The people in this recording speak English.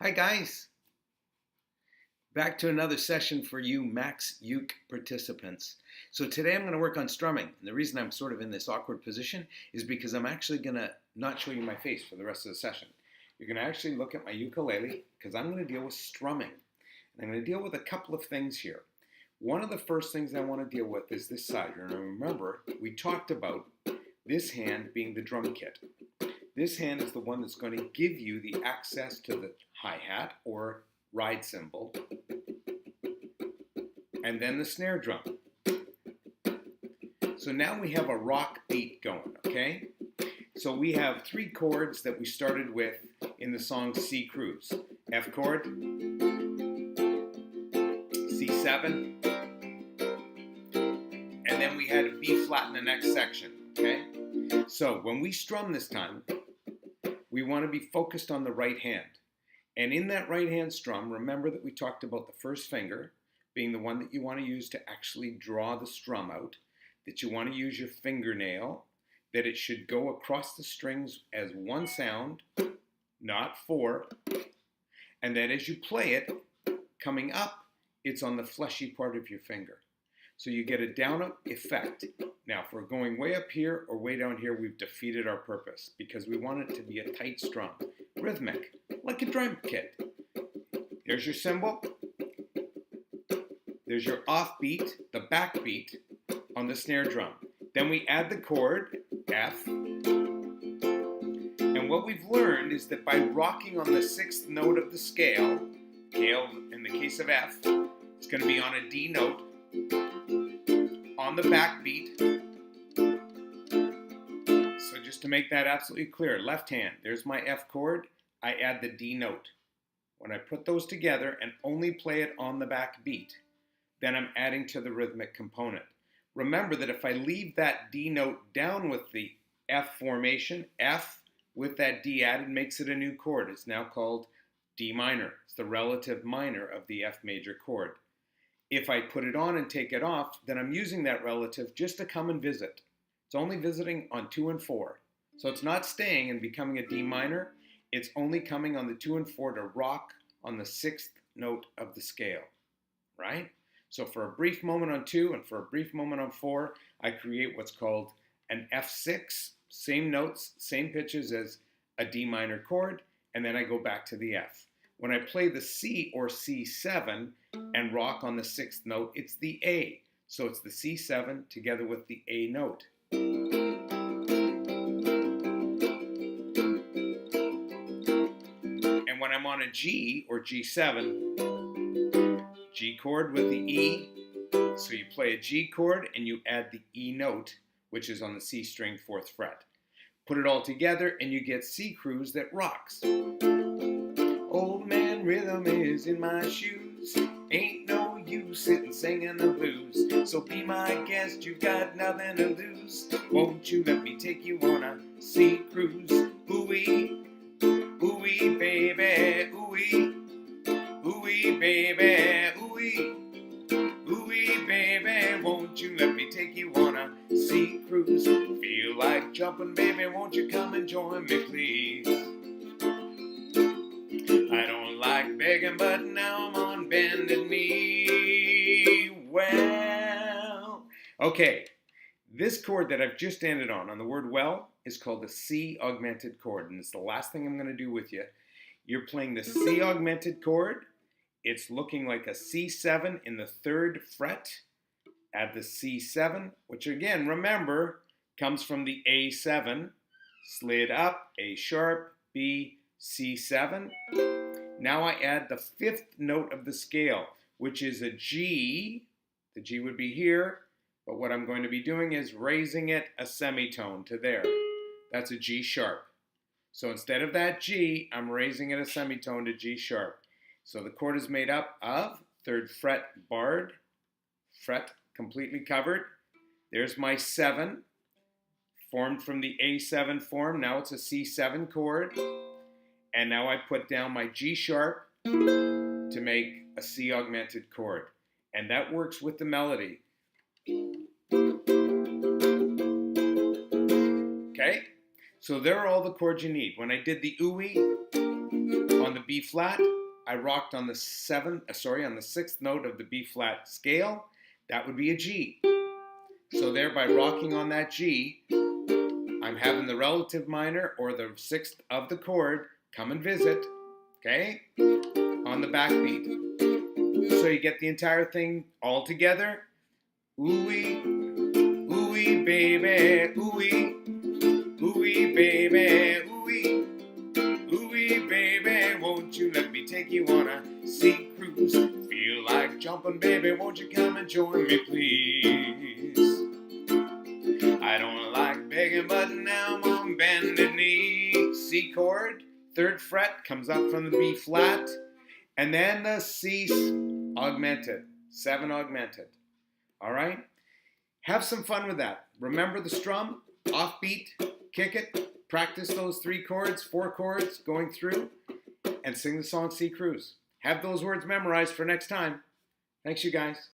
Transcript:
Hi guys, back to another session for you Max Uke participants. So today I'm going to work on strumming, and the reason I'm sort of in this awkward position is because I'm actually going to not show you my face for the rest of the session. You're going to actually look at my ukulele because I'm going to deal with strumming. And I'm going to deal with a couple of things here. One of the first things I want to deal with is this side. And remember, we talked about this hand being the drum kit. This hand is the one that's going to give you the access to the hi-hat or ride cymbal, and then the snare drum. So now we have a rock beat going, okay? So we have three chords that we started with in the song C Cruise. F chord, C7, and then we had a B flat in the next section, okay? So when we strum this time, we want to be focused on the right hand. And in that right hand strum, remember that we talked about the first finger being the one that you want to use to actually draw the strum out, that you want to use your fingernail, that it should go across the strings as one sound, not four, and that as you play it, coming up, it's on the fleshy part of your finger. So you get a down-up effect. Now, if we're going way up here or way down here, we've defeated our purpose because we want it to be a tight strum, rhythmic, like a drum kit. There's your cymbal. There's your offbeat, the backbeat on the snare drum. Then we add the chord, F. And what we've learned is that by rocking on the sixth note of the scale in the case of F, it's going to be on a D note, on the backbeat. So just to make that absolutely clear, left hand, there's my F chord, I add the D note. When I put those together and only play it on the backbeat, then I'm adding to the rhythmic component. Remember that if I leave that D note down with the F formation, F with that D added makes it a new chord. It's now called D minor. It's the relative minor of the F major chord. If I put it on and take it off, then I'm using that relative just to come and visit. It's only visiting on 2 and 4. So it's not staying and becoming a D minor. It's only coming on the 2 and 4 to rock on the sixth note of the scale, right? So for a brief moment on 2 and for a brief moment on 4, I create what's called an F6, same notes, same pitches as a D minor chord, and then I go back to the F. When I play the C or C7 and rock on the sixth note, it's the A. So it's the C7 together with the A note. And when I'm on a G or G7, G chord with the E, so you play a G chord and you add the E note, which is on the C string 4th fret. Put it all together and you get C Cruise that rocks. Old man rhythm is in my shoes. Ain't no use sitting singing the blues. So be my guest, you've got nothing to lose. Won't you let me take you on a sea cruise? Ooh-wee, ooh-wee, baby, ooh-wee, ooh-wee, baby, ooh-wee, ooh-wee, baby. Won't you let me take you on a sea cruise? Feel like jumping, baby, won't you come and join me, please? I don't like begging, but now I'm on bended knee. Well, okay, this chord that I've just ended on the word well, is called the C augmented chord, and it's the last thing I'm going to do with you. You're playing the C augmented chord. It's looking like a C7 in the 3rd fret. Add the C7, which again, remember, comes from the A7, slid up, A sharp, B, C7. Now I add the 5th note of the scale, which is a G. The G would be here, but what I'm going to be doing is raising it a semitone to there. That's a G sharp. So instead of that G, I'm raising it a semitone to G sharp. So the chord is made up of 3rd fret barred, fret completely covered. There's my 7, formed from the A7 form. Now it's a C7 chord. And now I put down my G sharp to make a C augmented chord. And that works with the melody. So there are all the chords you need. When I did the ooey on the B flat, I rocked on the on the sixth note of the B flat scale. That would be a G. So there, by rocking on that G, I'm having the relative minor or the sixth of the chord come and visit, okay, on the backbeat. So you get the entire thing all together. Ooh-wee, ooh-wee, baby, ooh-wee, ooh-wee, baby, ooh-wee, ooh-wee, baby, won't you let me take you on a sea cruise? Feel like jumping, baby, won't you come and join me, please? I don't like begging, but now I'm on bended knee. C chord, third fret, comes up from the B flat, and then the C augmented, 7 augmented. All right? Have some fun with that. Remember the strum, offbeat, kick it, practice those 3 chords, 4 chords going through, and sing the song Sea Cruise. Have those words memorized for next time. Thanks, you guys.